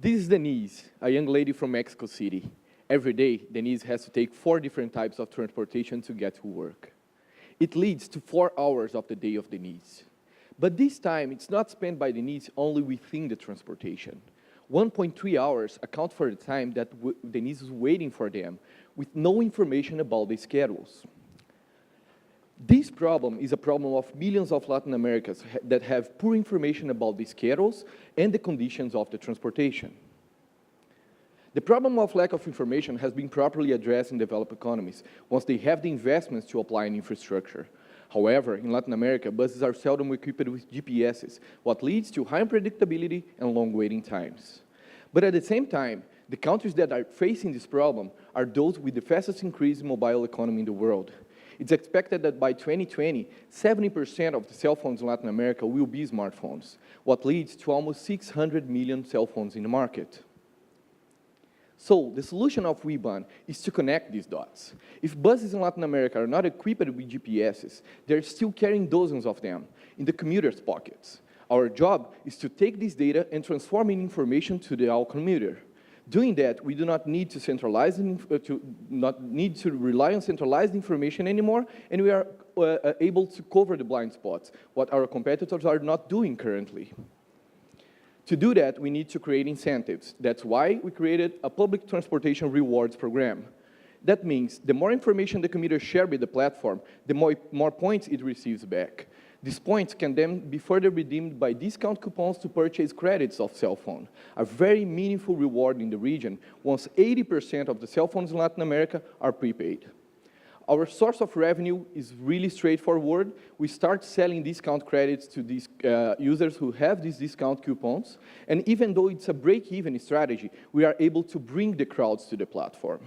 This is Denise, a young lady from Mexico City. Every day, Denise has to take 4 different types of transportation to get to work. It leads to 4 hours of the day of Denise. But this time, it's not spent by Denise only within the transportation. 1.3 hours account for the time that Denise is waiting for them, with no information about the schedules. This problem is a problem of millions of Latin Americans that have poor information about the schedules and the conditions of the transportation. The problem of lack of information has been properly addressed in developed economies once they have the investments to apply in infrastructure. However, in Latin America, buses are seldom equipped with GPSs, what leads to high unpredictability and long waiting times. But at the same time, the countries that are facing this problem are those with the fastest increase in mobile economy in the world. It's expected that by 2020, 70% of the cell phones in Latin America will be smartphones, what leads to almost 600 million cell phones in the market. So, the solution of WeBahn is to connect these dots. If buses in Latin America are not equipped with GPSs, they're still carrying dozens of them in the commuters' pockets. Our job is to take this data and transform it in information to our commuter. Doing that, we do not need to rely on centralized information anymore, and we are able to cover the blind spots, what our competitors are not doing currently. To do that, we need to create incentives. That's why we created a public transportation rewards program. That means the more information the commuter shares with the platform, the more points it receives back. These points can then be further redeemed by discount coupons to purchase credits of cell phone, a very meaningful reward in the region, once 80% of the cell phones in Latin America are prepaid. Our source of revenue is really straightforward. We start selling discount credits to these users who have these discount coupons, and even though it's a break-even strategy, we are able to bring the crowds to the platform.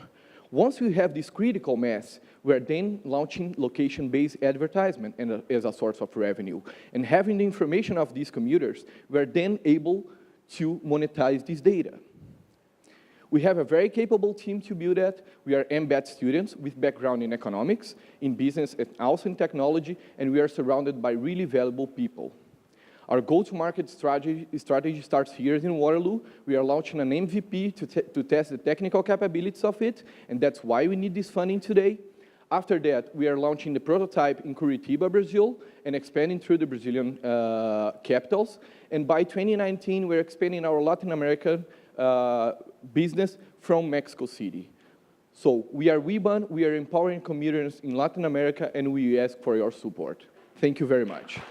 Once we have this critical mass, we are then launching location-based advertisement as a source of revenue. And having the information of these commuters, we are then able to monetize this data. We have a very capable team to build that. We are MBAT students with background in economics, in business, and also in technology, and we are surrounded by really valuable people. Our go-to-market strategy starts here in Waterloo. We are launching an MVP to test the technical capabilities of it, and that's why we need this funding today. After that, we are launching the prototype in Curitiba, Brazil, and expanding through the Brazilian capitals. And by 2019, we're expanding our Latin American business from Mexico City. So we are WeBahn, we are empowering commuters in Latin America, and we ask for your support. Thank you very much.